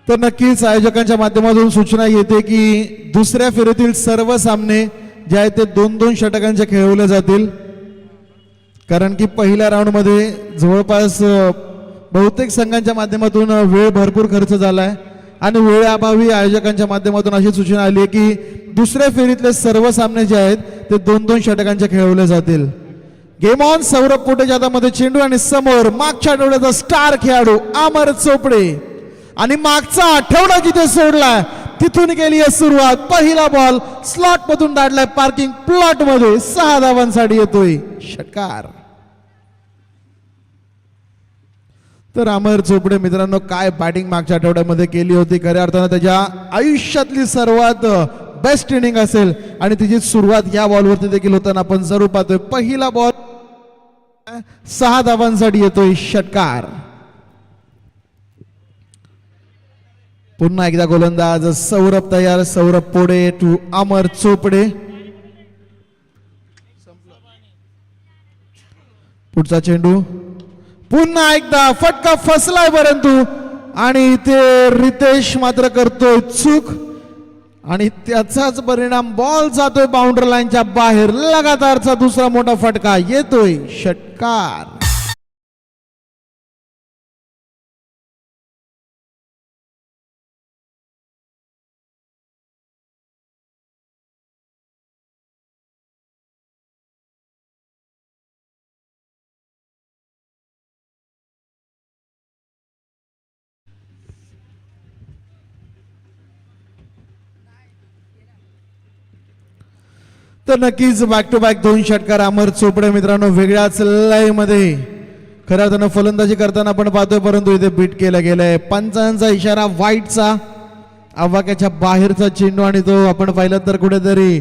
तर नक्कीच आयोजकांच्या माध्यमातून सूचना येते की दुसऱ्या फेरीतील सर्व सामने जे आहेत ते 2-2 षटकांचे खेळवले जातील, कारण की पहिल्या राऊंडमध्ये जवळपास बहुतेक संघांच्या माध्यमातून वेळ भरपूर खर्च झाला आहे आणि वेळेअभावी आयोजकांच्या माध्यमातून अशी सूचना आली आहे की दुसऱ्या फेरीतले सर्व सामने जे आहेत ते 2-2 षटकांचे खेळवले जातील. Game on. सौरभ पोटेच्या हातामध्ये चेंडू आणि समोर मागच्या आठवड्याचा स्टार खेळाडू अमर चोपडे आणि मागचा आठवडा जिथे सोडलाय तिथून केली आहे सुरुवात. पहिला बॉल स्लॉट मधून दाटलाय पार्किंग प्लॉट मध्ये, 6 धावांसाठी येतोय षटकार. तर अमर चोपडे मित्रांनो काय बॅटिंग मागच्या आठवड्यामध्ये केली होती. खऱ्या अर्थानं त्याच्या आयुष्यातली सर्वात बेस्ट इनिंग असेल आणि तिची सुरुवात या बॉलवरती देखील होताना आपण जरूर पाहतोय. पहिला बॉल 6 धावांसाठी येतोय षटकार. पुन्हा एकदा गोलंदाज सौरभ तयार. सौरभ पोडे टू अमर चोपडे. पुढचा चेंडू पुन्हा एकदा फटका फसलाय परंतु आणि इथे रितेश मात्र करतोय चूक आणि त्याचाच परिणाम बॉल जातोय बाउंड्री लाईनच्या बाहेर. लगातारचा दुसरा मोठा फटका येतोय षटकार. तर नक्कीच बॅक टू बॅक 2 षटकार अमर चोपडे मित्रांनो वेगळ्याच लय मध्ये खऱ्या अर्थानं फलंदाजी करताना आपण पाहतोय, परंतु इथे बीट केलं गेलंय. पंचांचा इशारा वाईटचा, आवाक्याच्या बाहेरचा चेंडू आणि तो आपण पाहिलं तर कुठेतरी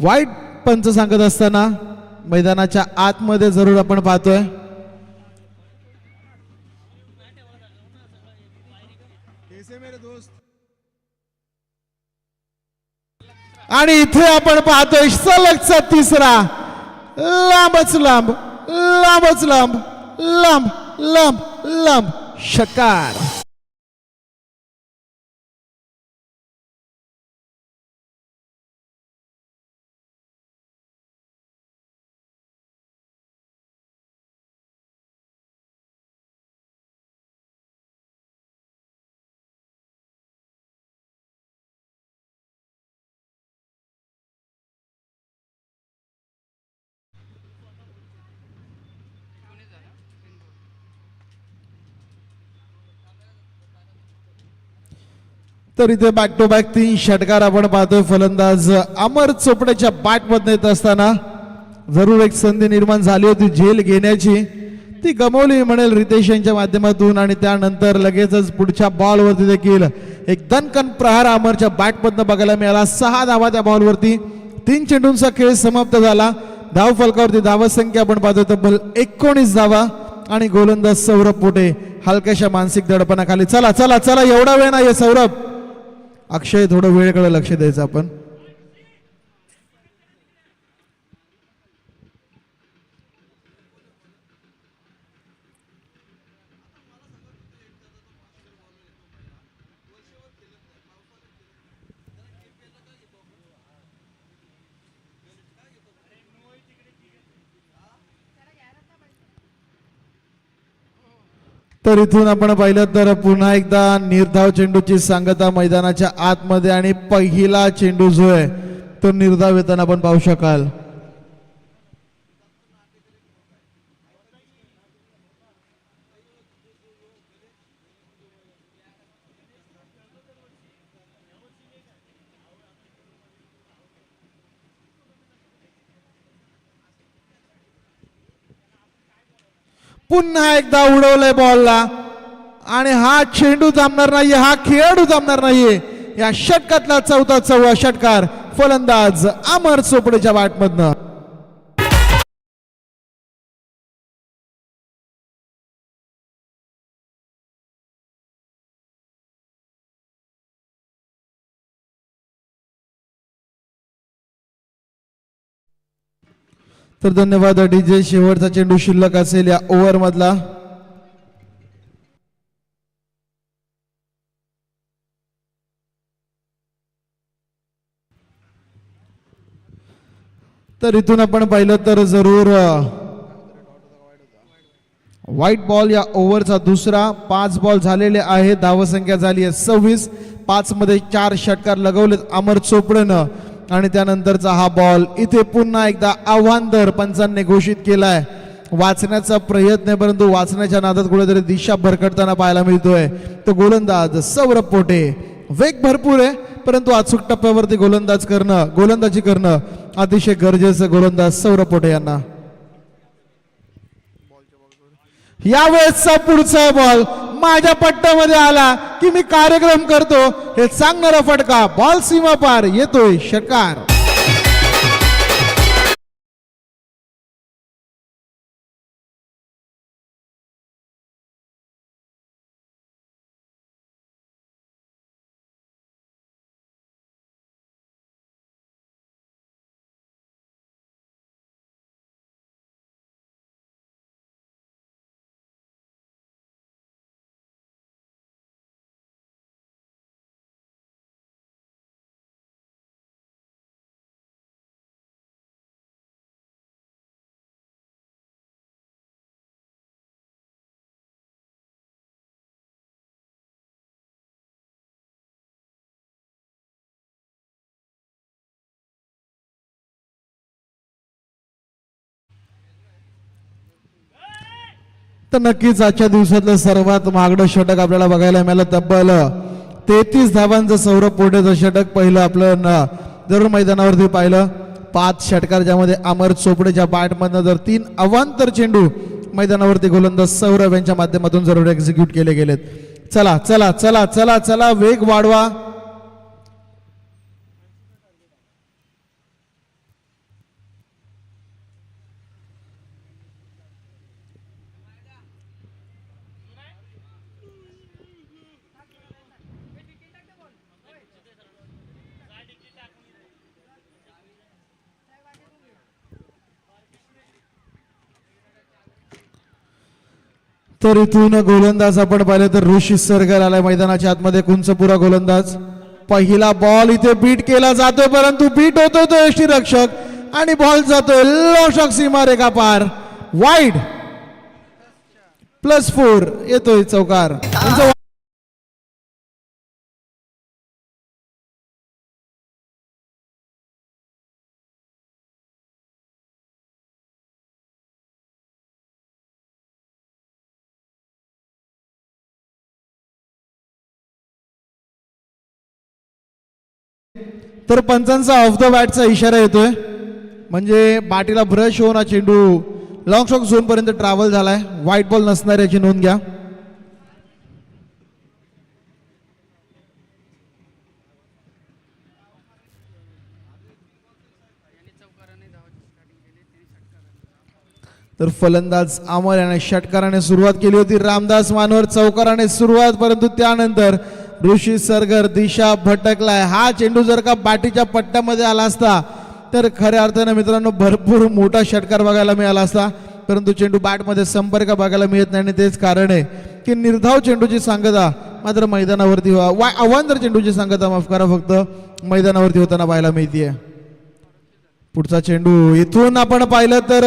वाईट पंच सांगत असताना मैदानाच्या आतमध्ये जरूर आपण पाहतोय. आणि इथे आपण पाहतोय सलगचा तिसरा लांबच लांब लांबच लांब लांब लांब लांब षटकार. तर इथे बॅक टू बॅक 3 षटकार आपण पाहतोय. फलंदाज अमर चोपडेच्या बॅट मध्ये येत असताना जरूर एक संधी निर्माण झाली होती झेल घेण्याची, ती गमावली म्हणेल रितेश यांच्या माध्यमातून आणि त्यानंतर लगेचच पुढच्या बॉलवरती देखील एक दणकन प्रहार अमरच्या बॅट मधनं बघायला मिळाला. 6 धावा त्या बॉलवरती. 3 चेंडूंचा खेळ समाप्त झाला. धाव फलकावरती धावसंख्या आपण पाहतोय तब्बल 19 धावा आणि गोलंदाज सौरभ पोटे हलक्याशा मानसिक दडपणाखाली. चला चला चला एवढा वेळ नाहीये सौरभ. अक्षय थोडं वेळेकडे लक्ष द्यायचं आपण. तर इथून आपण पाहिलं तर पुन्हा एकदा निर्धाव चेंडूची सांगता मैदानाच्या आतमध्ये आणि पहिला चेंडू जो आहे तो निर्धाव येताना आपण पाहू शकाल. पुन्हा एकदा उडवलंय बॉलला आणि हा चेंडू थांबणार नाहीये, हा खेळाडू थांबणार नाहीये. या षटकातला चौथा षटकार फलंदाज अमर चोपडेच्या बॅटमधनं. तर धन्यवाद डीजे. शेवटचा चेंडू शिल्लक असेल या ओव्हर मधला. तर इथून आपण पाहिलं तर जरूर व्हाईट बॉल या ओव्हरचा दुसरा. 5 बॉल झालेले आहेत, धावसंख्या झाली आहे 26. 5 मध्ये 4 षटकार लगवलेत अमर चोपडेनं आणि त्यानंतरचा हा बॉल इथे पुन्हा एकदा आव्हानदर पंचांनी घोषित केलाय. वाचण्याचा प्रयत्न आहे परंतु वाचण्याच्या नादात कुठेतरी दिशा भरकटताना पाहायला मिळतोय. तो गोलंदाज सौरभ पोटे वेग भरपूर आहे परंतु अचूक टप्प्यावरती गोलंदाजी करणं अतिशय गरजेचं गोलंदाज सौरभ पोटे यांना. यावेळेसचा पुढचा बॉल माझ्या पट्ट्यामध्ये आला की मी कार्यक्रम करतो हे सांगणारा फटका. बॉल सीमा पार येतोय षटकार. तर नक्कीच आजच्या दिवसातलं सर्वात महागडं षटक आपल्याला बघायला मिळालं. तब्बल 33 धावांचं सौरभ पोटेचं षटक पहिलं आपलं जरूर मैदानावरती पाहिलं. 5 षटकार ज्यामध्ये अमर चोपडेच्या बॅटमधनं जर 3 अवांतर चेंडू मैदानावरती गोलंदाज सौरभ यांच्या माध्यमातून जरूर एक्झिक्यूट केले गेलेत. चला चला चला चला चला वेग वाढवा. तर इथून गोलंदाज आपण पाहिले तर ऋषी सरगर आलाय मैदानाच्या आतमध्ये. कुंचपुरा गोलंदाज. पहिला बॉल इथे बीट केला जातोय परंतु बीट होतोय तो यष्टीरक्षक आणि बॉल जातोय लॉशॉक सीमारेखा पार. वाईड +4 येतोय चौकार. तर पंचांचा ऑफ द बॅटचा इशारा येतोय म्हणजे बाटीला ब्रश होऊन हा चेंडू लॉंग शॉट झोन पर्यंत ट्रॅव्हल झालाय. व्हाईट बॉल नसणार याची नोंद घ्या. तर फलंदाज अमर याने षटकाराने सुरुवात केली होती. रामदास मानवर चौकाराने सुरुवात परंतु त्यानंतर ऋषी सरगर दिशा भटकलाय. हा चेंडू जर का बाटीच्या पट्ट्यामध्ये आला असता तर खऱ्या अर्थाने मित्रांनो भरपूर मोठा षटकार बघायला मिळाला असता परंतु चेंडू बॅटमध्ये संपर्क बघायला मिळत नाही आणि तेच कारण आहे की निर्धाव चेंडूची सांगता मात्र मैदानावरती अवांतर चेंडूची सांगता माफ करा फक्त मैदानावरती होताना पाहायला मिळतीये. पुढचा चेंडू इथून आपण पाहिलं तर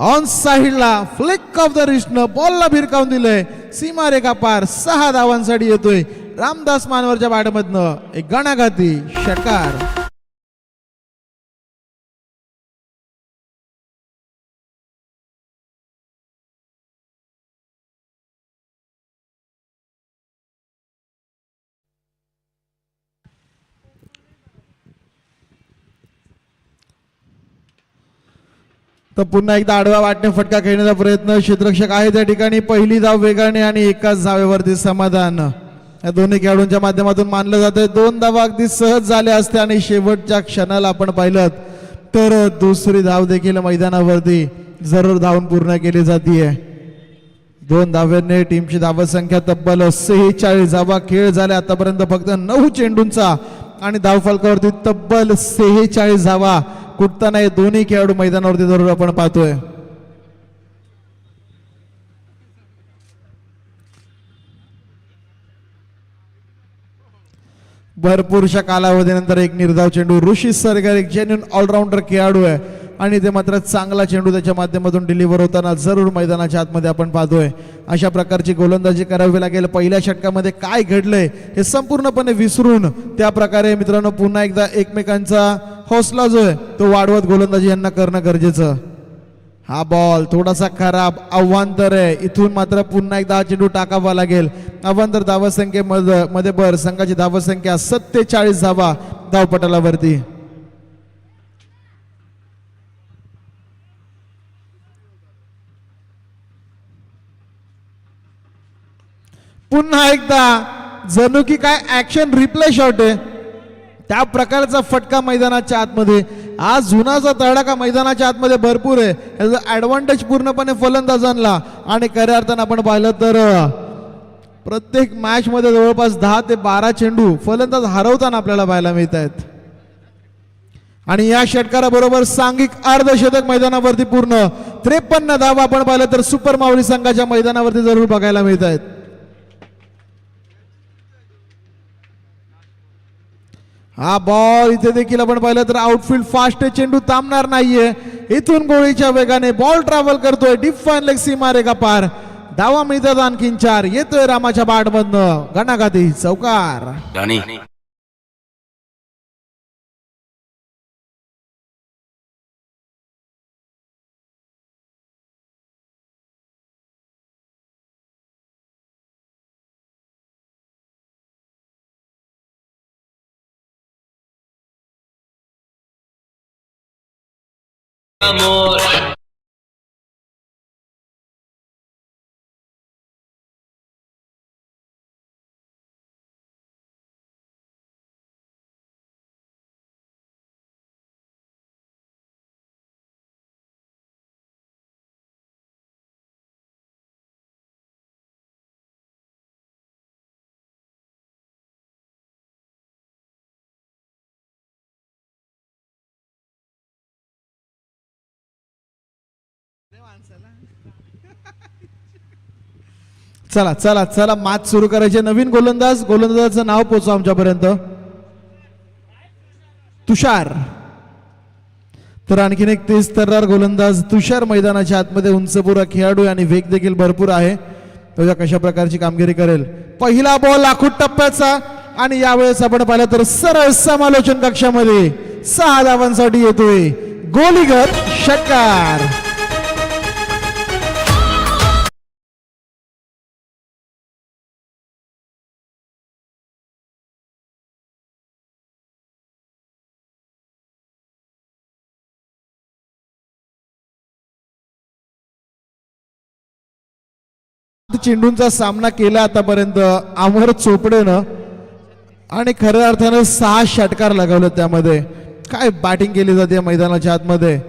ऑन साइडला फ्लिक ऑफ द रिस्टनं बॉलला भिरकावून दिलंय. सीमारेखा पार 6 धावांसाठी येतोय रामदास मानवरच्या बॅटमधनं एक गणाघाती षटकार. तर पुन्हा एकदा आडवा वाटणे फटका खेळण्याचा प्रयत्न. क्षेत्ररक्षक आहे त्या ठिकाणी. पहिली धाव वेगाने आणि एकाच धावेवरती समाधान या दोन्ही खेळाडूंच्या माध्यमातून मानलं जातंय. 2 धावा अगदी सहज झाल्या असत्या आणि शेवटच्या क्षणाला आपण पाहिलं तर दुसरी धाव देखील मैदानावरती जरूर धावून पूर्ण केली जाते. 2 धाव्यांनी टीमची धावसंख्या तब्बल 46 धावा. खेळ झाल्या आतापर्यंत फक्त 9 चेंडूंचा आणि धावफलकावरती तब्बल 46 धावा कुठताना हे दोन्ही खेळाडू मैदानावरती जरूर आपण पाहतोय. भरपूरशा कालावधीनंतर एक निर्धाव चेंडू. ऋषी सरगर एक जेन्युन ऑलराऊंडर खेळाडू आहे आणि ते मात्र चांगला चेंडू त्याच्या माध्यमातून डिलिव्हर होताना जरूर मैदानाच्या आतमध्ये आपण पाहतोय. अशा प्रकारची गोलंदाजी करावी लागेल. पहिल्या षटकामध्ये काय घडलंय हे संपूर्णपणे विसरून त्या प्रकारे मित्रांनो पुन्हा एकदा एकमेकांचा हौसला जो आहे तो वाढवत गोलंदाजी यांना करणं गरजेचं. हा बॉल थोडासा खराब. अवांतर आहे. इथून मात्र पुन्हा एकदा हा चेंडू टाकावा लागेल. अवांतर धावसंख्येमध्ये भर. संघाची धावसंख्या 47 धावा धावपटलावरती. पुन्हा एकदा जणू की काय ऍक्शन रिप्ले शॉट आहे त्या प्रकारचा फटका मैदानाच्या आतमध्ये. आज जुनाचा तडाखा मैदानाच्या आतमध्ये भरपूर आहे. याचा ऍडव्हान्टेज पूर्णपणे फलंदाजांना. आणि खऱ्या अर्थानं आपण पाहिलं तर प्रत्येक मॅच मध्ये जवळपास 10 ते 12 चेंडू फलंदाज हरवताना आपल्याला पाहायला मिळत आहेत. आणि या षटकाराबरोबर सांघिक अर्धशतक मैदानावरती पूर्ण. 53 धावा आपण पाहिलं तर सुपर मावली संघाच्या मैदानावरती जरूर बघायला मिळत आहेत. हा बॉल इथे देखील आपण पाहिलं तर आउटफील्ड फास्ट आहे. चेंडू थांबणार नाहीये. इथून गोळीच्या वेगाने बॉल ट्रॅव्हल करतोय. डीप फाईन लेग सीमारेखा पार. धावा मिळतात आणखीन 4. येतोय रामाच्या बॅटमधनं घणाघाती चौकार. Amor. चला चला चला मॅच सुरू करायचे. नवीन गोलंदाजाचं नाव पोहोचवा आमच्यापर्यंत. तुषार. तर आणखीन एक तेज तर्रार गोलंदाज तुषार मैदानाच्या आतमध्ये उंचपुरा खेळाडू आणि वेग देखील भरपूर आहे. तो कशा प्रकारची कामगिरी करेल. पहिला बॉल आखूड टप्प्याचा आणि यावेळेस आपण पाहिलं तर सरळ समालोचन कक्षामध्ये 6 धावांसाठी येतोय गोलीगत षटकार. चेंडूंचा सामना केला आतापर्यंत अमर चोपडेनं आणि खऱ्या अर्थानं 6 षटकार लगावले. त्यामध्ये काय बॅटिंग केली जाते मैदानाच्या आतमध्ये.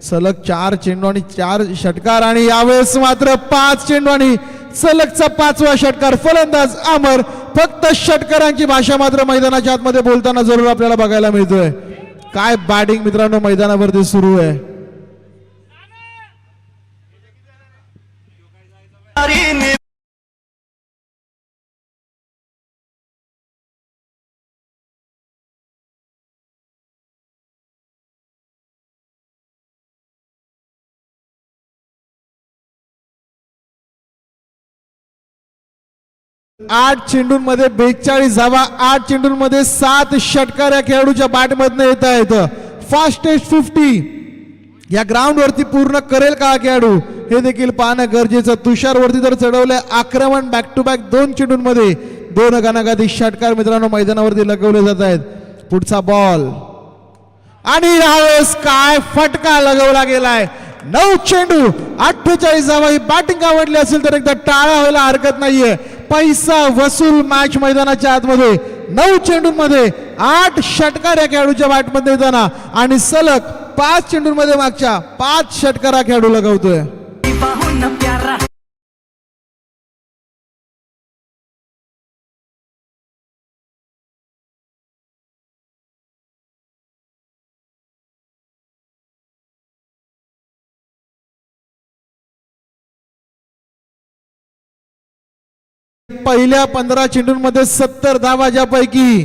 सलग 4 चेंडू आणि 4 षटकार आणि यावेळेस मात्र 5 चेंडू आणि सलगचा 5वा षटकार. फलंदाज अमर. फक्त षटकारांची भाषा मात्र मैदानाच्या आतमध्ये बोलताना जरूर आपल्याला बघायला मिळतोय. काय बॅटिंग मित्रांनो मैदानावरती सुरू आहे. आठ चेंडूंमध्ये 42 धावा. 8 चेंडूंमध्ये 7 षटकार या खेळाडूच्या बॅटमधनं येत आहेत. फास्टेस्ट 50 या ग्राउंड वरती पूर्ण करेल का खेळाडू हे देखील पाहणं गरजेचं. तुषार वरती तर चढवलंय आक्रमण. बॅक टू बॅक 2 चेंडूंमध्ये 2 घणाघाती षटकार मित्रांनो मैदानावरती लगवले जात आहेत. पुढचा बॉल आणि यावेळेस काय फटका लगवला गेलाय. 9 चेंडू 48 धावा. ही बॅटिंग आवडली असेल तर एकदा टाळा व्हायला हरकत नाहीये. पैसा वसूल मॅच मैदानाच्या आतमध्ये. 9 चेंडूंमध्ये 8 षटकार या खेळाडूच्या बॅटमध्ये येताना आणि सलग 5 चेंडूंमध्ये मागच्या 5 षटकार हा खेळाडू लगावतोय. पहिल्या 15 चेंडूंमध्ये 70 धावा ज्यापैकी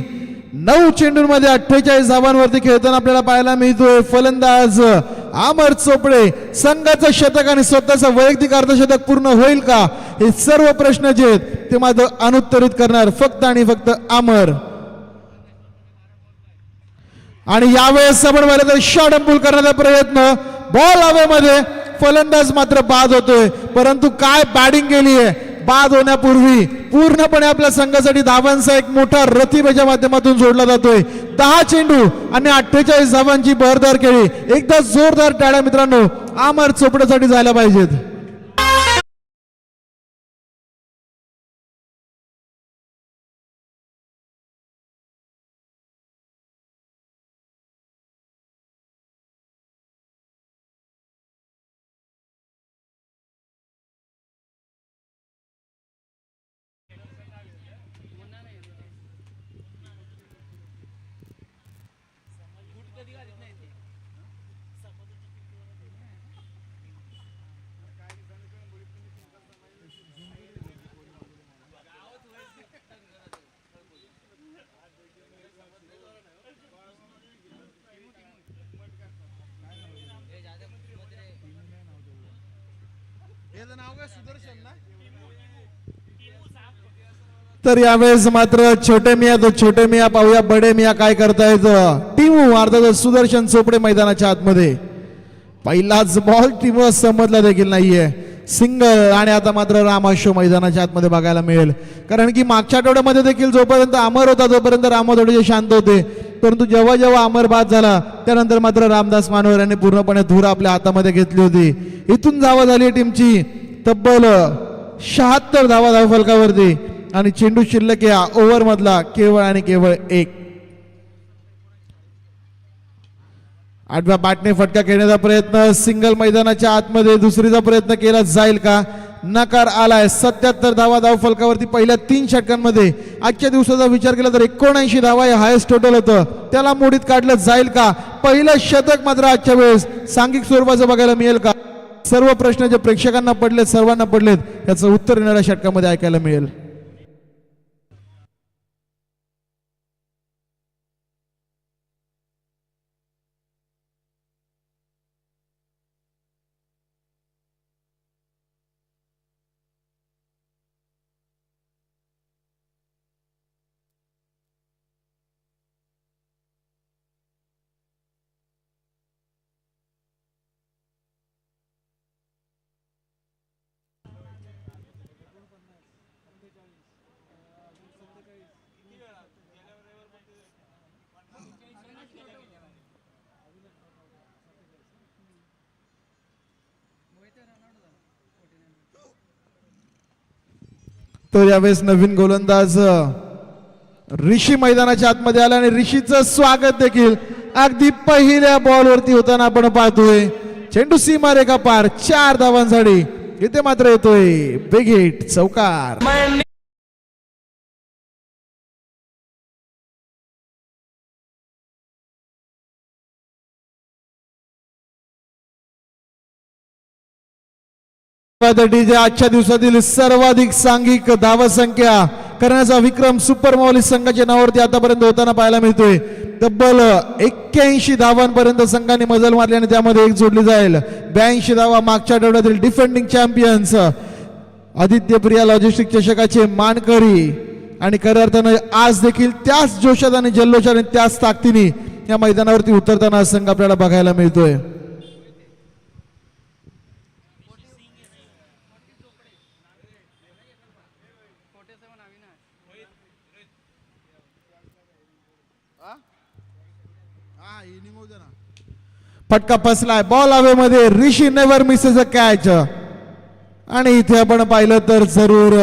9 चेंडूंमध्ये 48 धावांवरती खेळताना आपल्याला पाहायला मिळतोय. फलंदाज अमर चोपडे. संघाचं शतक आणि स्वतःचं वैयक्तिक अर्धशतक पूर्ण होईल का, हे सर्व प्रश्न जे आहेत ते मात्र अनुत्तरित करणार फक्त आणि फक्त अमर. आणि यावेळेस आपण पाहिलं तर शॉट अंपुल करण्याचा प्रयत्न, बॉल हवेमध्ये, फलंदाज मात्र बाद होतोय. परंतु काय बॅटिंग केली आहे. बाद होण्यापूर्वी पूर्णपणे आपल्या संघासाठी धावांचा एक मोठा रतिबेच्या माध्यमातून जोडला जातोय. 10 चेंडू आणि 48 धावांची बहरदार खेळी. एकदा जोरदार टाळ्या मित्रांनो अमर चोपडेसाठी झाल्या पाहिजेत. तर यावेळेस मात्र छोटे मिया तो छोटे मिया पाहूया बडे मिया काय करतायत. टीमू अर्थात सुदर्शन चोपडे मैदानाच्या आतमध्ये. पहिलाच बॉल टीमू समजला देखील नाहीये. सिंगल. आणि आता मात्र रामाशो मैदानाच्या आतमध्ये बघायला मिळेल. कारण की मागच्या आठवड्यामध्ये देखील जोपर्यंत अमर होता तोपर्यंत राम थोडेसे शांत होते. परंतु जेव्हा जेव्हा अमर बाद झाला त्यानंतर मात्र रामदास मानवर यांनी पूर्णपणे धूर आपल्या हातामध्ये घेतली होती. इथून धावा झाली टीमची तब्बल 76 धावा धावफलकावरती. आणि चेंडू शिल्लक या ओव्हर मधला केवळ आणि केवळ 1. 8व्या बॅटने फटका खेळण्याचा प्रयत्न. सिंगल मैदानाच्या आतमध्ये. दुसरीचा प्रयत्न केला जाईल का, नकार आलाय. 77 धावा धावफलकावरती पहिल्या 3 षटकांमध्ये. आजच्या दिवसाचा विचार केला तर 79 धावा हे हायेस्ट टोटल होतं. त्याला मोडीत काढलं जाईल का. पहिलं शतक मात्र आजच्या वेळेस सांघिक स्वरूपाचं बघायला मिळेल का. सर्व प्रश्न जे प्रेक्षकांना पडलेत सर्वांना पडलेत याचं उत्तर येणाऱ्या षटकामध्ये ऐकायला मिळेल. तर यावेळेस नवीन गोलंदाज ऋषी मैदानाच्या आतमध्ये आला आणि ऋषीचं स्वागत देखील अगदी पहिल्या बॉलवरती होताना आपण पाहतोय. चेंडू सीमारेखा पार 4 धावांसाठी. इथे मात्र येतोय बिग हिट चौकार. आजच्या दिवसातील सर्वाधिक सांघिक धावा संख्या करण्याचा विक्रम सुपर माऊली संघाच्या नावावरती आतापर्यंत होताना पाहायला मिळतोय. तब्बल 81 धावांपर्यंत संघाने मजल मारली आणि त्यामध्ये एक जोडली जाईल. 82 धावा मागच्या आठवड्यातील defending champions Aditya Priya logistic चषकाचे मानकरी. आणि खऱ्या अर्थानं आज देखील त्याच जोशात आणि जल्लोषाने त्याच ताकदीने या मैदानावरती उतरताना संघ आपल्याला बघायला मिळतोय. फटका फसलाय. बॉल हवेमध्ये. ऋषी नेव्हर मिसेस अ कॅच. आणि इथे आपण पाहिलं तर जरूर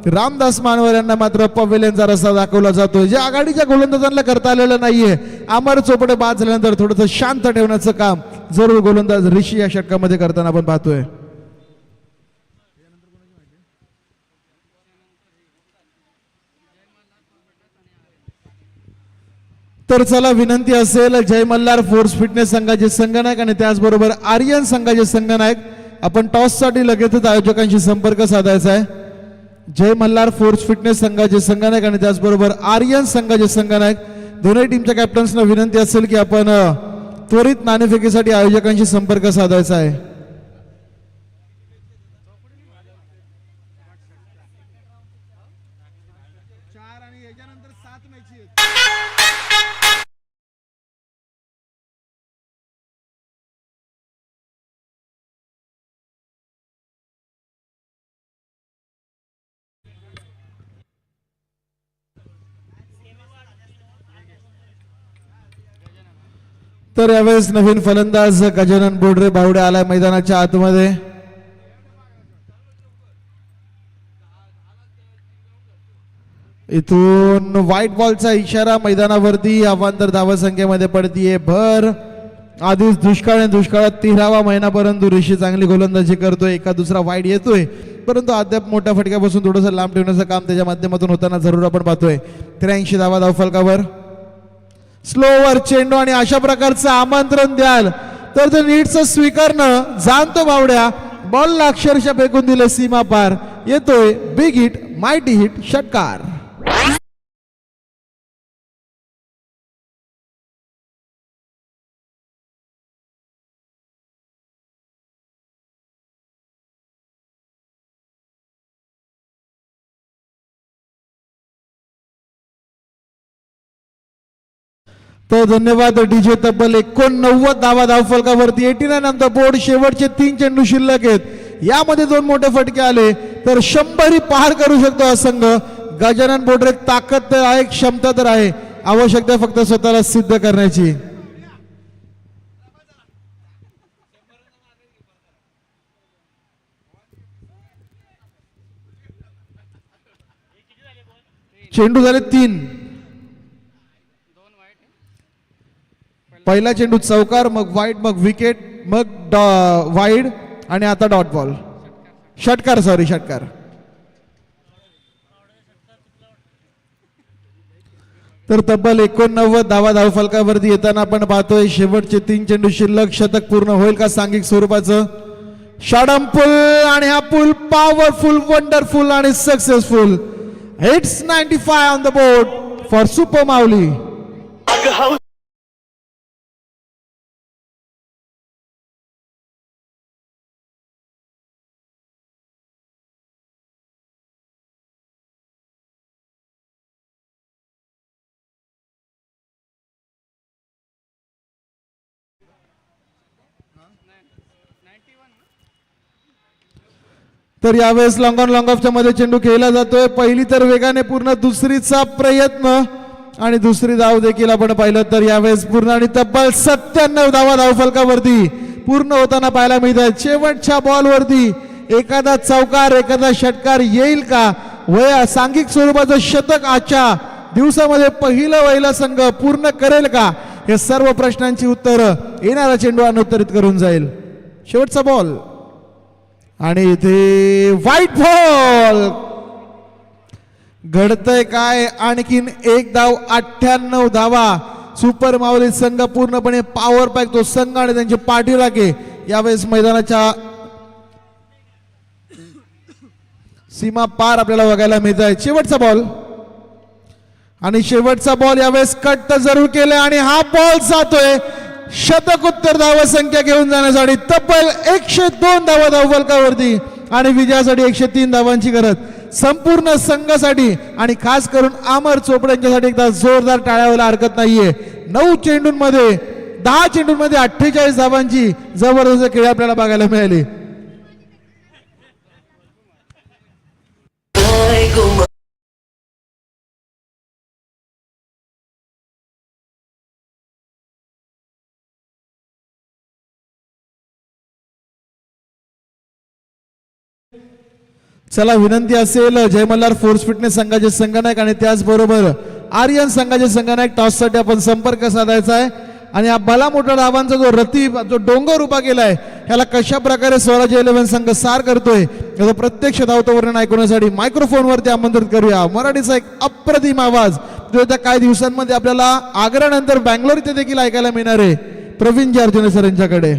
रामदास मानवर यांना मात्र पवेलियनचा रस्ता दाखवला जातोय जे आघाडीच्या गोलंदाजांना करता आलेलं नाहीये. अमर चोपडे बाद झाल्यानंतर थोडंसं शांत ठेवण्याचं काम जरूर गोलंदाज ऋषी या षटकामध्ये करताना आपण पाहतोय. तर चला विनंती असेल जय मल्हार फोर्स फिटनेस संघाचे संघनायक आणि त्याचबरोबर आर्यन संघाचे संघनायक आपण टॉससाठी लगेचच आयोजकांशी संपर्क साधायचा आहे. जय मल्हार फोर्स फिटनेस संघाचे संघनायक आणि त्याचबरोबर आर्यन संघाचे संघनायक दोन्ही टीमच्या कॅप्टन्सना विनंती असेल की आपण त्वरित नाणेफेकीसाठी आयोजकांशी संपर्क साधायचा आहे. तर यावेळेस नवीन फलंदाज गजानन बोडरे बावडे आलाय मैदानाच्या आतमध्ये. इथून व्हाईट बॉलचा इशारा मैदानावरती. अवांतर धावा संख्येमध्ये पडतीये भर. आधीच दुष्काळात 13वा महिनापर्यंत ऋषी चांगली गोलंदाजी करतोय. एका दुसरा वाईड येतोय परंतु अद्याप मोठ्या फटक्यापासून थोडंसं लांब ठेवण्याचं काम त्याच्या माध्यमातून होताना जरूर आपण पाहतोय. 83 धावा धावफलकावर. स्लोवर चेंडू आणि अशा प्रकारचं आमंत्रण द्याल तर ते नीटचं स्वीकारणं जाणतो बावड्या. बॉलला अक्षरशः फेकून दिले सीमा पार. येतोय बिग हिट मायटी हिट षटकार. तो धन्यवाद डीजे. तब्बल 89 धावा धावफलकावरती. 89 ऑन द बोर्ड. शेवटचे 3 चेंडू शिल्लक आहेत. यामध्ये 2 मोठे फटके आले तर 100 पार करू शकतो हा संघ. गजानन बोडरे ताकद तर आहे, क्षमता तर आहे, आवश्यकता फक्त स्वतःला सिद्ध करण्याची. चेंडू झाले 3. पहिला चेंडू चौकार, मग वाईड, मग विकेट, मग वाईड आणि आता डॉट बॉल. षटकार, सॉरी षटकार. तर तब्बल 89 धावा धावफलकावरती येताना आपण पाहतोय. शेवटचे 3 चेंडू शिल्लक. शतक पूर्ण होईल का सांघिक स्वरूपाचं? शॉर्टम पुल आणि हा पुल पॉवरफुल, वंडरफुल आणि successful. Hits 95 on the board for super Mauli. तर यावेळेस लॉंग ऑन लॉंग ऑफच्या मध्ये चेंडू खेळला जातोय. पहिली तर वेगाने पूर्ण, दुसरीचा प्रयत्न आणि दुसरी धाव देखील आपण पाहिलं तर यावेळेस पूर्ण आणि तब्बल 97 धावा धावफलकावरती पूर्ण होताना पाहायला मिळतात. शेवटच्या बॉलवरती एखादा चौकार, एखादा षटकार येईल का? सांघिक स्वरूपाचं शतक आजच्या दिवसामध्ये वहिला संघ पूर्ण करेल का? हे सर्व प्रश्नांची उत्तरं येणारा चेंडू अनुत्तरित करून जाईल. शेवटचा बॉल आणि इथे व्हाईट बॉल. घडतंय काय? आणखीन एक धाव. 98 धावा. सुपर माऊली संघ पूर्णपणे पॉवर पॅक तो संघ आणि त्यांचे पाठीराखे यावेळेस मैदानाच्या सीमा पार आपल्याला बघायला मिळत आहे. शेवटचा बॉल आणि शेवटचा बॉल यावेळेस कट तर जरूर केले आणि हा बॉल जातोय शतकोत्तर धावा संख्या घेऊन जाण्यासाठी. तब्बल 102 धावा धावफलकावरती आणि विजयासाठी 103 धावांची गरज संपूर्ण संघासाठी आणि खास करून अमर चोपडे यांच्यासाठी एकदा जोरदार टाळ्या व्हायला हरकत नाहीये. 9 चेंडूंमध्ये 10 चेंडूंमध्ये 48 धावांची जबरदस्त खेळ आपल्याला बघायला मिळाली. चला विनंती असेल जय मल्हार फोर्स फिटनेस संघाचे संघनायक आणि त्याचबरोबर आर्यन संघाचे संघनायक टॉससाठी आपण संपर्क साधायचा आहे आणि हा भला मोठा धावांचा जो रती जो डोंगर उभा केलाय ह्याला कशा प्रकारे स्वराज 11 संघ सार करतोय याचं प्रत्यक्ष धावतो वर्णन ऐकण्यासाठी मायक्रोफोनवरती आमंत्रित करूया. मराठीचा एक अप्रतिम आवाज जो येत्या काही दिवसांमध्ये आपल्याला आग्र्यानंतर बँगलोर इथे देखील ऐकायला मिळणार आहे. प्रवीण जी अर्जुने सर यांच्याकडे.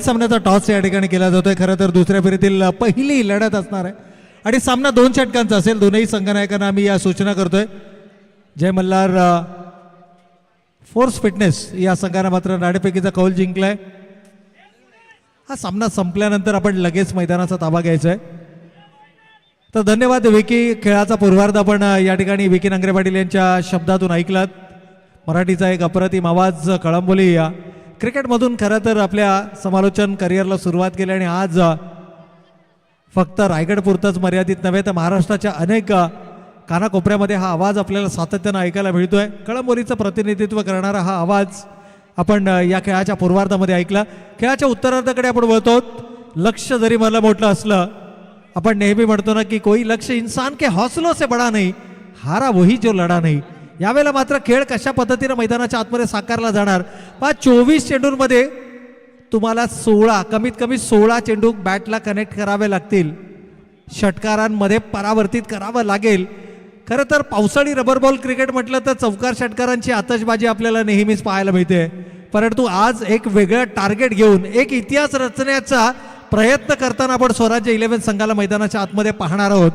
सामन्याचा टॉस या ठिकाणी केला जातोय. खरं तर दुसऱ्या फेरीतील पहिली लढत असणार आहे आणि सामना 2 षटकांचा असेल. दोनही संघनायकांना आम्ही या सूचना करतोय. जय मल्हार फोर्स फिटनेस या संघानं मात्र नाणेफेकीचा कौल जिंकलाय. हा सामना संपल्यानंतर आपण लगेच मैदानाचा ताबा घ्यायचा आहे. तर धन्यवाद विकी. खेळाचा पूर्वार्ध आपण या ठिकाणी विकी नांगरे पाटील यांच्या शब्दातून ऐकलात. मराठीचा एक अप्रतिम आवाज कळंबोली या क्रिकेटमधून खरं तर आपल्या समालोचन करिअरला सुरुवात केली आणि आज फक्त रायगड पुरतंच मर्यादित नव्हे तर महाराष्ट्राच्या अनेक कानाकोपऱ्यामध्ये हा आवाज आपल्याला सातत्यानं ऐकायला मिळतोय. कळंबोलीचं प्रतिनिधित्व करणारा हा आवाज आपण या खेळाच्या पूर्वार्धामध्ये ऐकला. खेळाच्या उत्तरार्धाकडे आपण वळतो. लक्ष जरी मला मोठं असलं, आपण नेहमी म्हणतो ना की कोई लक्ष्य इंसान के हौसलों से बडा नहीं, हारा वही जो लढा नाही. यावेळेला मात्र खेळ कशा पद्धतीनं मैदानाच्या आतमध्ये साकारला जाणार. 24 चेंडूंमध्ये तुम्हाला 16 कमीत कमी 16 चेंडू बॅटला कनेक्ट करावे लागतील. षटकारांमध्ये परावर्तित करावं लागेल. खरं तर पावसाळी रबर बॉल क्रिकेट म्हटलं तर चौकार षटकारांची आतषबाजी आपल्याला नेहमीच पाहायला मिळते. परंतु आज एक वेगळं टार्गेट घेऊन एक इतिहास रचण्याचा प्रयत्न करताना आपण स्वराज्य 11 संघाला मैदानाच्या आतमध्ये पाहणार आहोत.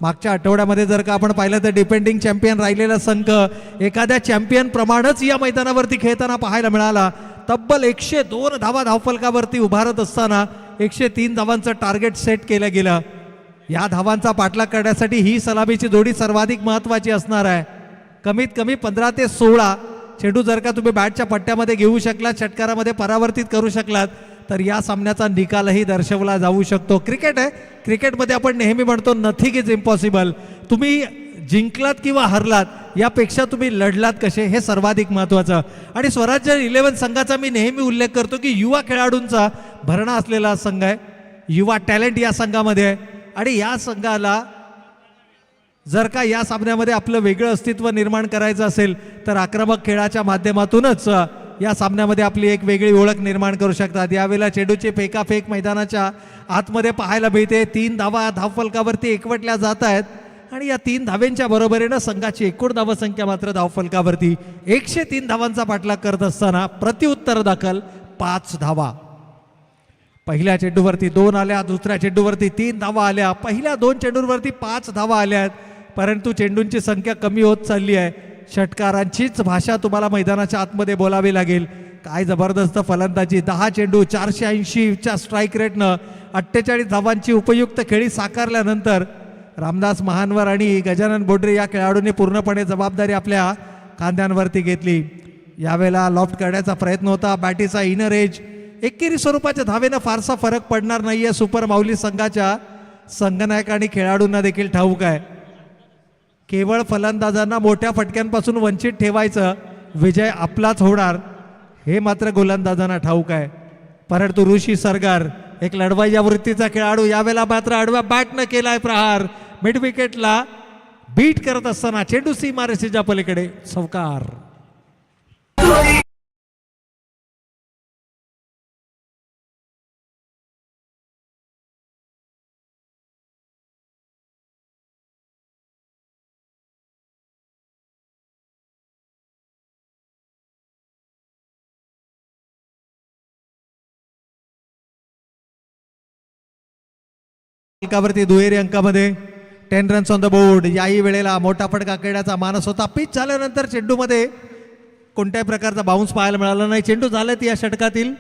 मागच्या आठवड्यामध्ये जर का आपण पाहिलं तर डिपेंडिंग चॅम्पियन राहिलेला संघ एखाद्या चॅम्पियन प्रमाणेच या मैदानावरती खेळताना पाहायला मिळाला. तब्बल 102 धावा धावफलकावरती उभारत असताना 103 धावांचं टार्गेट सेट केलं गेलं. या धावांचा पाठलाग करण्यासाठी ही सलामीची जोडी सर्वाधिक महत्त्वाची असणार आहे. कमीत कमी 15 ते 16 चेंडू जर का तुम्ही बॅटच्या पट्ट्यामध्ये घेऊ शकलात, षटकारामध्ये परावर्तित करू शकलात तर या सामन्याचा निकालही दर्शवला जाऊ शकतो. क्रिकेट आहे. क्रिकेटमध्ये आपण नेहमी म्हणतो नथिंग इज इम्पॉसिबल. तुम्ही जिंकलात किंवा हरलात यापेक्षा तुम्ही लढलात कसे हे सर्वाधिक महत्त्वाचं. आणि स्वराज्य 11 संघाचा मी नेहमी उल्लेख करतो की युवा खेळाडूंचा भरणा असलेला संघ आहे. युवा टॅलेंट या संघामध्ये आहे आणि या संघाला जर का या सामन्यामध्ये आपलं वेगळं अस्तित्व निर्माण करायचं असेल तर आक्रमक खेळाच्या माध्यमातूनच या सामन्यामध्ये आपली एक वेगळी ओळख निर्माण करू शकतात. यावेळेला चेंडूची फेकाफेक मैदानाच्या आतमध्ये पाहायला मिळते. 3 धावा धावफलकावरती एकवटल्या जात आहेत आणि या 3 धावेंच्या बरोबरीनं संघाची एकूण धावसंख्या मात्र धावफलकावरती 103 धावांचा पाठलाग करत असताना प्रत्युत्तर दाखल 5 धावा. पहिल्या चेंडूवरती 2 आल्या, दुसऱ्या चेंडूवरती 3 धावा आल्या, पहिल्या 2 चेंडूंवरती 5 धावा आल्या आहेत. परंतु चेंडूंची संख्या कमी होत चालली आहे. षटकारांचीच भाषा तुम्हाला मैदानाच्या आतमध्ये बोलावी लागेल. काय जबरदस्त फलंदाजी. 10 चेंडू 480च्या स्ट्राईक रेटनं 48 धावांची उपयुक्त खेळी साकारल्यानंतर रामदास महानवर आणि गजानन बोडरे या खेळाडूंनी पूर्णपणे जबाबदारी आपल्या खांद्यांवरती घेतली. यावेळेला लॉफ्ट करण्याचा प्रयत्न होता. बॅटीचा इनर एज एकेरी स्वरूपाच्या धावेनं फारसा फरक पडणार नाहीये. सुपर माऊली संघाच्या संघनायक आणि खेळाडूंना देखील ठाऊक आहे. केवळ फलंदाजांना मोठ्या फटक्यांपासून वंचित ठेवायचं, विजय आपलाच होणार हे मात्र गोलंदाजांना ठाऊक आहे. परंतु ऋषी सरगार एक लढवाई वृत्तीचा खेळाडू यावेळेला मात्र आडव्या बॅटनं केलाय प्रहार. मिड विकेटला बीट करत असताना चेंडू सीमारेषेच्या पलीकडे चौकार. फलकावरती दुहेरी अंकामध्ये 10 रन्स ऑन द बोर्ड. याही वेळेला मोठा फटका खेळण्याचा मानस होता. पिच झाल्यानंतर चेंडूमध्ये कोणत्याही प्रकारचा बाउन्स पाहायला मिळाला नाही. चेंडू झालेत या षटकातील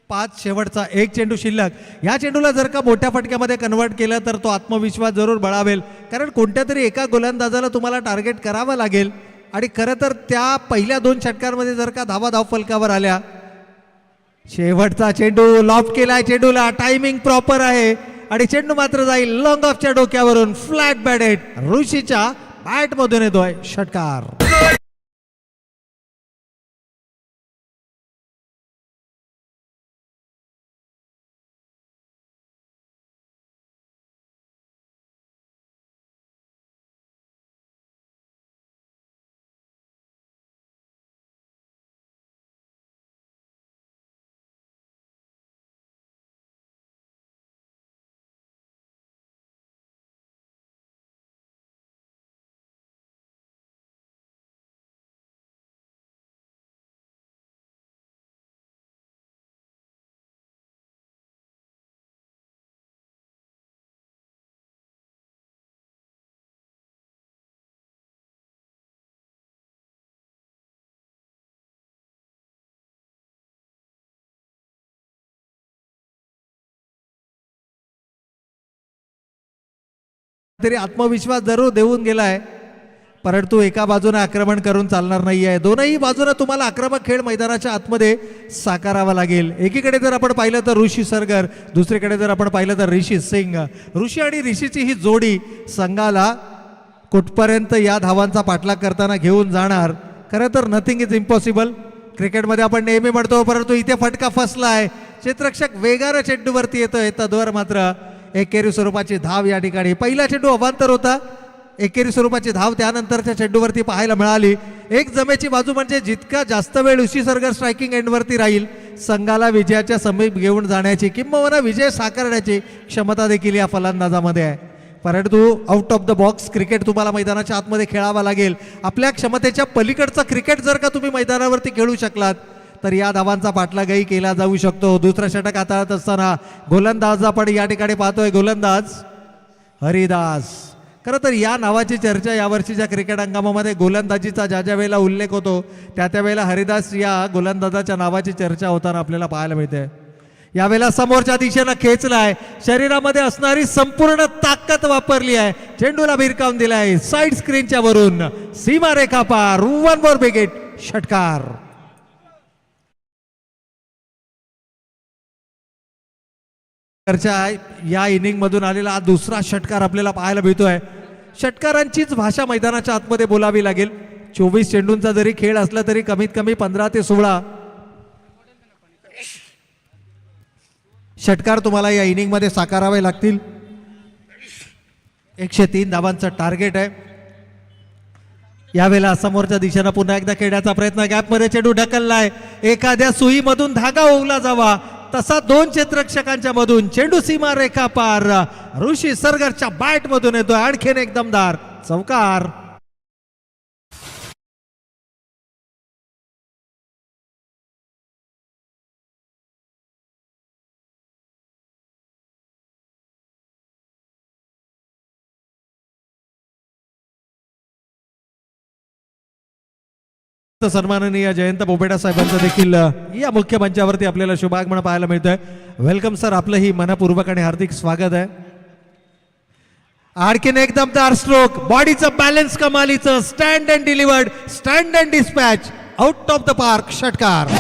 5, शेवटचा 1 चेंडू शिल्लक. या चेंडूला जर का मोठ्या फटक्यामध्ये कन्वर्ट केलं तर तो आत्मविश्वास जरूर बळावेल. कारण कोणत्या तरी एका गोलंदाजाला तुम्हाला टार्गेट करावं लागेल आणि खरं तर त्या पहिल्या 2 षटकांमध्ये जर का धावा फलकावर आल्या. शेवटचा चेंडू लॉफ्ट केलाय. चेंडूला टायमिंग प्रॉपर आहे आणि चेंडू मात्र जाईल लॉंग ऑफच्या डोक्यावरून. फ्लॅट बॅटेड ऋषीच्या बॅटमधून येतोय षटकार. तरी आत्मविश्वास जरूर देऊन गेलाय, परंतु एका बाजूने आक्रमण करून चालणार नाही आहे. दोनही बाजूने तुम्हाला आक्रमक खेळ मैदानाच्या आतमध्ये साकारावा लागेल. एकीकडे जर आपण पाहिलं तर ऋषी सरगर, दुसरीकडे जर आपण पाहिलं तर ऋषी सिंग. ऋषी आणि ऋषीची ही जोडी संघाला कुठपर्यंत या धावांचा पाठलाग करताना घेऊन जाणार. खरं तर नथिंग इज इम्पॉसिबल क्रिकेटमध्ये आपण नेहमी म्हणतो, परंतु इथे फटका फसलाय. क्षेत्ररक्षक वेगानं चेंडूवरती येतोय, तद्वर मात्र एकेरी स्वरूपाची धाव या ठिकाणी. पहिला चेंडू अवांतर होता, एकेरी स्वरूपाची धाव त्यानंतरच्या चेंडूवरती पाहायला मिळाली. एक जमेची बाजू म्हणजे जितका जास्त वेळ ऋषी सरगर स्ट्रायकिंग एंडवरती राहील, संघाला विजयाच्या समीप घेऊन जाण्याची किंबहुना विजय साकारण्याची क्षमता देखील या फलंदाजामध्ये आहे. परंतु out of the box cricket तुम्हाला मैदानाच्या आतमध्ये खेळावा लागेल. आपल्या क्षमतेच्या पलीकडचं क्रिकेट जर का तुम्ही मैदानावरती खेळू शकलात तर या धावांचा पाठलागही केला जाऊ शकतो. दुसरा षटक हाताळत असताना गोलंदाज आपण या ठिकाणी पाहतोय, गोलंदाज हरिदास. खरं तर या नावाची चर्चा यावर्षीच्या क्रिकेट हंगामामध्ये गोलंदाजीचा ज्या ज्या वेळेला उल्लेख होतो त्या वेळेला हरिदास या गोलंदाजाच्या नावाची चर्चा होताना आपल्याला पाहायला मिळते. यावेळेला समोरच्या दिशेनं खेचलाय, शरीरामध्ये असणारी संपूर्ण ताकद वापरली आहे, चेंडूला भिरकावून दिलाय साईड स्क्रीनच्या वरून, सीमारेखा पार, 1 मोर विकेट, षटकार. या इनिंग मधून आलेला हा दुसरा षटकार आपल्याला पाहायला मिळतोय. षटकारांचीच भाषा मैदानाच्या आतमध्ये बोलावी लागेल. 24 चेंडूंचा जरी खेळ असला तरी कमीत कमी 15 ते 16 षटकार तुम्हाला या इनिंग मध्ये साकारावे लागतील. 103 धावांचं टार्गेट आहे. यावेळेला समोरच्या दिशेनं पुन्हा एकदा खेळण्याचा प्रयत्न, गॅपमध्ये चेंडू ढकललाय. एखाद्या सुईमधून धागा ओवला जावा तसा 2 क्षेत्ररक्षकांच्या मधून चेंडू सीमा रेखा पार, ऋषी सरगरच्या बॅट मधून येतोय, आणखीन एक दमदार चौकार. सन्माननीय जयंत पोपेटा साहेबांचं देखील या मुख्य मंचावरती आपल्याला शुभागमन पाहायला मिळतंय. वेलकम सर, आपलं ही मनपूर्वक आणि हार्दिक स्वागत आहे. आणखीन एक दमदार स्ट्रोक, बॉडीचं बॅलन्स कमालीचं, stand and delivered, stand and dispatch, out of the park, षटकार.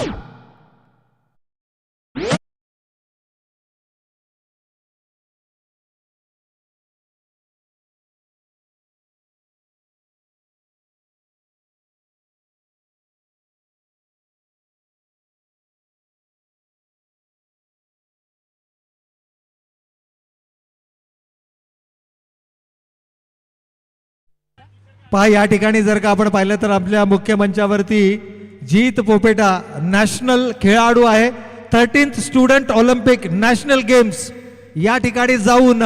पहा, या ठिकाणी जर का आपण पाहिलं तर आपल्या मुख्य मंचावरती जीत पोपेटा नॅशनल खेळाडू आहे. 13th student Olympic national games या ठिकाणी जाऊन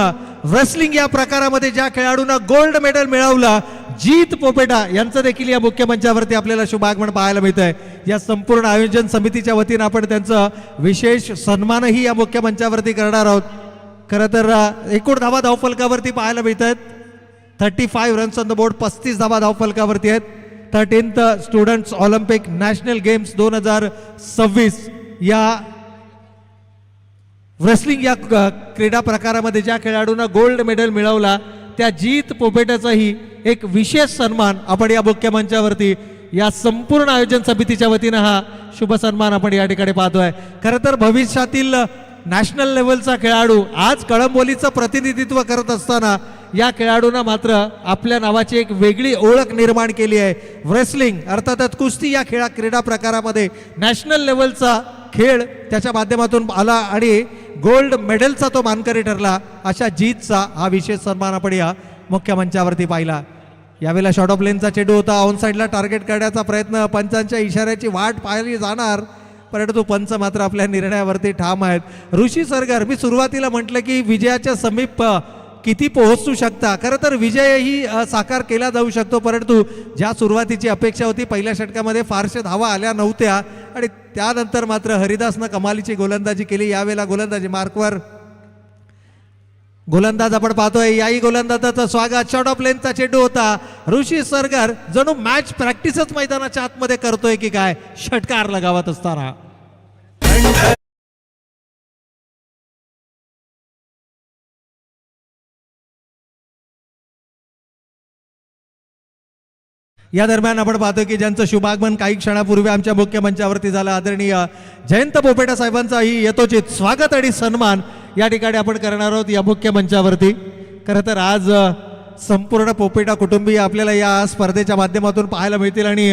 रेसलिंग या प्रकारामध्ये ज्या खेळाडूंना गोल्ड मेडल मिळवलं, जीत पोपेटा यांचं देखील या मुख्य मंचावरती आपल्याला शुभागमन पाहायला मिळतंय. या संपूर्ण आयोजन समितीच्या वतीनं आपण त्यांचं विशेष सन्मानही या मुख्य मंचावरती करणार आहोत. खरं तर एकूण धावा धावफलकावरती पाहायला मिळत आहेत. 35 रन्स ऑन द बोर्ड, 35 धावा धावफलकावरती आहेत. 13th students Olympic national games 2026 या रेसलिंग या क्रीडा प्रकारामध्ये ज्या खेळाडूंना गोल्ड मेडल मिळवला त्या जीत पोपेटाचाही एक विशेष सन्मान आपण या मुख्य मंचावरती या संपूर्ण आयोजन समितीच्या वतीनं हा शुभ सन्मान आपण या ठिकाणी पाहतोय. खरं तर भविष्यातील नॅशनल लेवलचा खेळाडू आज कळंबोलीचं प्रतिनिधित्व करत असताना या खेळाडूंना मात्र आपल्या नावाची एक वेगळी ओळख निर्माण केली आहे. रेसलिंग अर्थातच कुस्ती या क्रीडा प्रकारामध्ये नॅशनल लेवलचा खेळ त्याच्या माध्यमातून आला आणि गोल्ड मेडलचा तो मानकरी ठरला. अशा जीतचा हा विशेष सन्मान आपण या मुख्य मंचावरती पाहिला. यावेळेला शॉर्ट ऑफ लेनचा चेंडू होता, ऑन साईडला टार्गेट करण्याचा प्रयत्न, पंचांच्या इशाऱ्याची वाट पाहिली जाणार, परंतु पंच मात्र आपल्या निर्णयावरती ठाम आहेत. ऋषी सरगर, मी सुरुवातीला म्हटलं की विजयाच्या समीप किती पोहोचू शकता, खरं तर विजयही साकार केला जाऊ शकतो, परंतु ज्या सुरुवातीची अपेक्षा होती पहिल्या षटकामध्ये फारशा धावा आल्या नव्हत्या आणि त्यानंतर मात्र हरिदासनं कमालीची गोलंदाजी केली. यावेळेला गोलंदाजी मार्कवर गोलंदाज आपण पाहतोय, याही गोलंदाजाचं स्वागत. शॉर्ट ऑफ लेनचा चेंडू होता, ऋषी सरगर जणू मॅच प्रॅक्टिसच मैदानाच्या आतमध्ये करतोय की काय, षटकार लगावत असताना या दरम्यान आपण पाहतो की ज्यांचं शुभागमन काही क्षणापूर्वी आमच्या मुख्य मंचावरती झालं, आदरणीय जयंत पोपेटा साहेबांचाही यथोचित स्वागत आणि सन्मान या ठिकाणी आपण करणार आहोत या मुख्य मंचावरती. खरं तर आज संपूर्ण पोपेटा कुटुंबीय आपल्याला या स्पर्धेच्या माध्यमातून पाहायला मिळतील आणि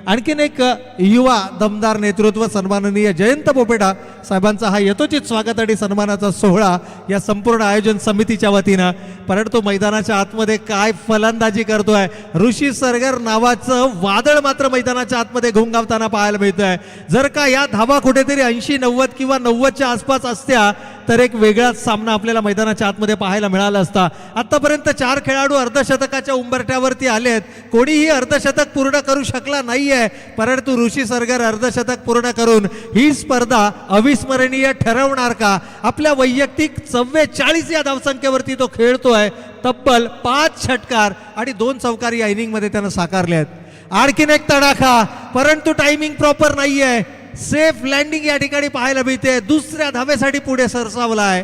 आणखीन एक युवा दमदार नेतृत्व सन्माननीय जयंत पोपेटा साहेबांचा हा यथोचित स्वागत आणि सन्मानाचा सोहळा या संपूर्ण आयोजन समितीच्या वतीनं. परंतु मैदानाच्या आतमध्ये काय फलंदाजी करतोय ऋषी सरगर नावाचं वादळ मात्र मैदानाच्या आतमध्ये घुंगावताना पाहायला मिळतंय. जर का या धावा कुठेतरी 80-90 किंवा 90च्या आसपास असत्या तर एक वेगळाच सामना आपल्याला मैदानाच्या आतमध्ये पाहायला मिळाला असता. आतापर्यंत 4 खेळाडू अर्धशतकाच्या उंबरठ्यावरती आलेत. कोणीही अर्धशतक पूर्ण करू शकला नाहीये, परंतु ऋषी सरगर अर्धशतक पूर्ण करून ही स्पर्धा अविस्मरणीय ठरवणार का? आपल्या वैयक्तिक 44 या धावसंख्येवरती तो खेळतोय. तब्बल 5 षटकार आणि 2 चौकार या इनिंग मध्ये त्यानं साकारले आहेत. आणखीन एक तडाखा, परंतु टायमिंग प्रॉपर नाहीये. सेफ लँडिंग या ठिकाणी पाहायला मिळते. दुसऱ्या धावेसाठी पुढे सरसावलाय.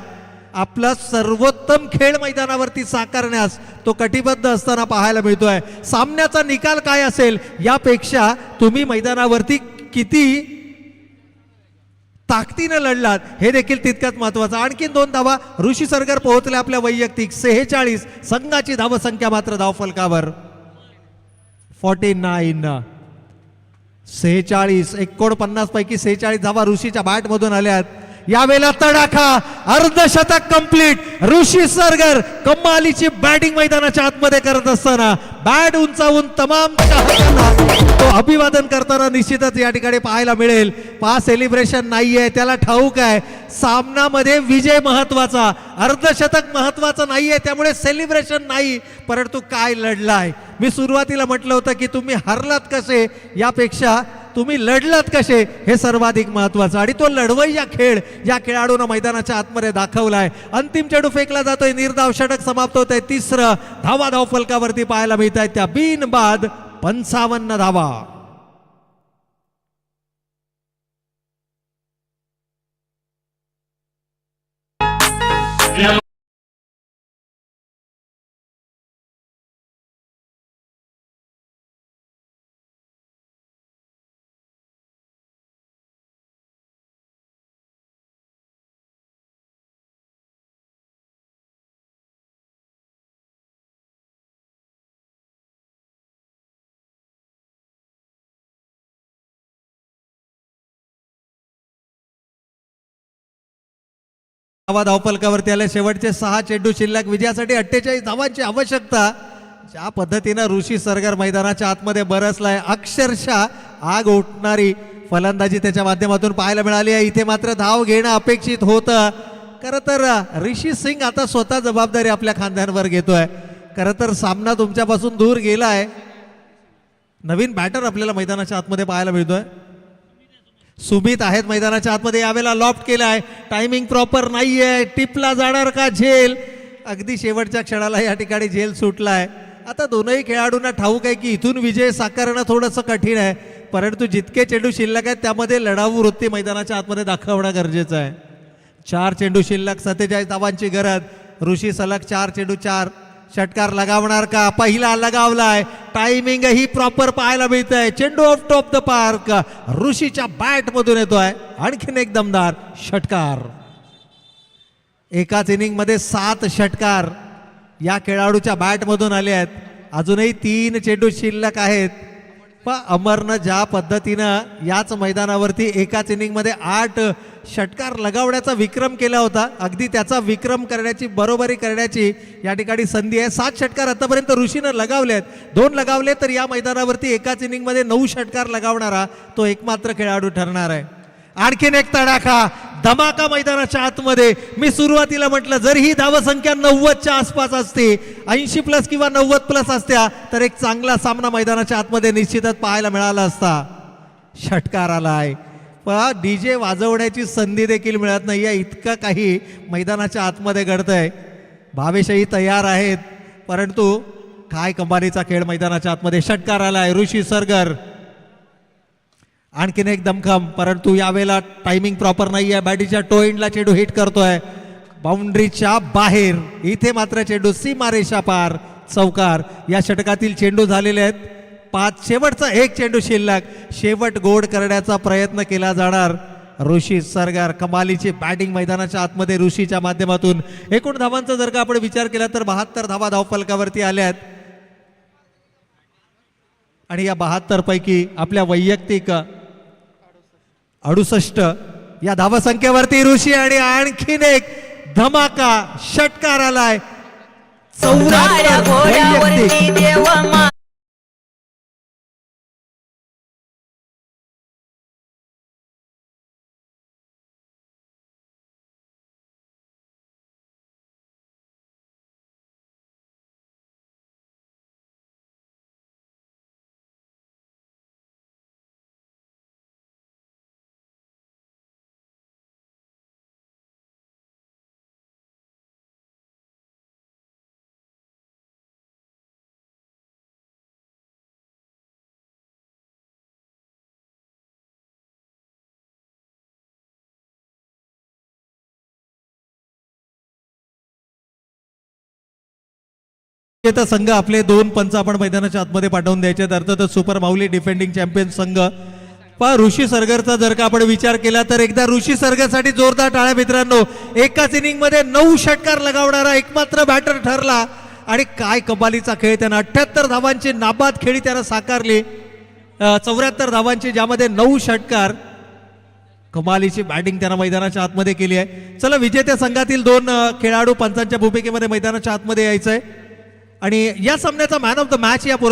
आपला सर्वोत्तम खेळ मैदानावरती साकारण्यास तो कटिबद्ध असताना पाहायला मिळतोय. सामन्याचा निकाल काय असेल यापेक्षा तुम्ही मैदानावरती किती ताकदीनं लढलात हे देखील तितकंच महत्वाचं. आणखीन 2 धावा ऋषी सरगर पोहोचले आपल्या वैयक्तिक 46. संघाची धावसंख्या मात्र धावफलकावर 49. 46 49 पैकी 46 धावा ऋषीच्या बॅट मधून आल्यात. यावेळेला तडाखा, अर्धशतक कंप्लीट. ऋषी सरगर कमालीची बॅटिंग मैदानाच्या आतमध्ये करत असताना बॅट उंचावून तमाम चाहत्यांना तो अभिवादन करताना निश्चितच या ठिकाणी पाहायला मिळेल. सेलिब्रेशन नाहीये, त्याला ठाऊक आहे सामनामध्ये विजय महत्वाचा, अर्धशतक महत्वाचं नाहीये, त्यामुळे सेलिब्रेशन नाही. परंतु काय लढलाय. मी सुरुवातीला म्हटलं होतं की तुम्ही हरलात कसे यापेक्षा तुम्ही लढलात कसे हे सर्वाधिक महत्वाचं. आणि तो लढवय्या खेळ या खेळाडूनं मैदानाच्या आतमध्ये दाखवलाय. अंतिम चेंडू फेकला जातोय, निर्धाव षटक समाप्त होत आहे. 3रं धावा धाव फलकावरती पाहायला मिळत आहेत. त्या बिनबाद 55 धावा. धावा धावफलकावरती आल्या. शेवटचे 6 चेंडू शिल्लक. विजयासाठी 48 धावांची आवश्यकता. ज्या पद्धतीनं ऋषी सरगर मैदानाच्या आतमध्ये बरसलाय, अक्षरशः आग उठणारी फलंदाजी त्याच्या माध्यमातून पाहायला मिळाली आहे. इथे मात्र धाव घेणं अपेक्षित होतं. खरं तर ऋषी सिंग आता स्वतः जबाबदारी आपल्या खांद्यांवर घेतोय. खरं तर सामना तुमच्यापासून दूर गेलाय. नवीन बॅटर आपल्याला मैदानाच्या आतमध्ये पाहायला मिळतोय. सुमित आहेत मैदानाच्या आतमध्ये. यावेळेला लॉफ्ट केलाय. टायमिंग प्रॉपर नाहीये. टिपला जाणार का झेल? अगदी शेवटच्या क्षणाला या ठिकाणी झेल सुटलाय. आता दोनही खेळाडूंना ठाऊक आहे की इथून विजय साकारणं थोडंसं कठीण आहे, परंतु जितके चेंडू शिल्लक आहेत त्यामध्ये लढाऊ वृत्ती मैदानाच्या आतमध्ये दाखवणं गरजेचं आहे. 4 चेंडू शिल्लक, 47 धावांची गरज. ऋषी सलग 4 चेंडू 4 षटकार लगावणार का? पहिला लगावलाय. टायमिंग ही प्रॉपर पाहायला मिळत आहे. चेंडू ऑफ टॉप द पार्क ऋषीच्या बॅट मधून येतोय. आणखीन एक दमदार षटकार. एकाच इनिंग मध्ये 7 षटकार या खेळाडूच्या बॅट मधून आले आहेत. अजूनही 3 चेंडू शिल्लक आहेत. पण अमरनं ज्या पद्धतीनं याच मैदानावरती एकाच इनिंग मध्ये 8 षटकार लगावण्याचा विक्रम केला होता, अगदी त्याचा विक्रम करण्याची, बरोबरी करण्याची या ठिकाणी संधी आहे. 7 षटकार आतापर्यंत ऋषीनं लगावले आहेत. 2 लगावले तर या मैदानावरती एकाच इनिंग मध्ये 9 षटकार लगावणारा तो एकमात्र खेळाडू ठरणार आहे. आणखीन एक तडाखा, धमाका मैदानाच्या आतमध्ये. मी सुरुवातीला म्हटलं जर ही धावसंख्या 90च्या आसपास असते, 80+ किंवा 90+ असत्या तर एक चांगला सामना मैदानाच्या आतमध्ये निश्चितच पाहायला मिळाला असता. षटकार आलाय, पण डीजे वाजवण्याची संधी देखील मिळत नाहीये. इतकं काही मैदानाच्या आतमध्ये घडतंय. भावेशही तयार आहेत, परंतु काय कमालीचा खेळ मैदानाच्या आतमध्ये. षटकार आलाय. ऋषी सरगर आणखीन एक दमखम, परंतु यावेळेला टायमिंग प्रॉपर नाहीये. बॅटीच्या टो एंडला चेंडू हिट करतोय बाउंड्रीच्या बाहेर. इथे मात्र चेंडू सीमारेषा पार, चौकार. या षटकातील चेंडू झालेले आहेत 5 शेवटचा एक चेंडू शिल्लक, शेवट गोड करण्याचा प्रयत्न केला जाणार. ऋषी सरगार कमालीची बॅटिंग मैदानाच्या आतमध्ये ऋषीच्या माध्यमातून. एकूण धावांचा जर का आपण विचार केला तर 72 धावा धावफलकावरती आल्यात आणि या 72 पैकी आपल्या वैयक्तिक 68 या धावसंख्येवरती ऋषी आणि आणखीन एक धमाका षटकार आलाय. 74 वैयक्तिक. विजेता संघ आपले 2 पंच आपण मैदानाच्या आतमध्ये पाठवून द्यायचे. अर्थातच सुपर माऊली डिफेंडिंग चॅम्पियन संघ. पण ऋषी सरगरचा जर का आपण विचार केला तर एकदा ऋषी सरगरसाठी जोरदार टाळ्या मित्रांनो. एकाच इनिंग मध्ये 9 षटकार लगावणारा एकमात्र बॅटर ठरला आणि काय कमालीचा खेळ. त्यानं 78 धावांची नाबाद खेळी त्यानं साकारली. 74 धावांची, ज्यामध्ये 9 षटकार. कमालीची बॅटिंग त्यानं मैदानाच्या आतमध्ये केली आहे. चला, विजेत्या संघातील 2 खेळाडू पंचांच्या भूमिकेमध्ये मैदानाच्या आतमध्ये यायचंय आणि या सामन्याचा मॅन ऑफ द मॅच या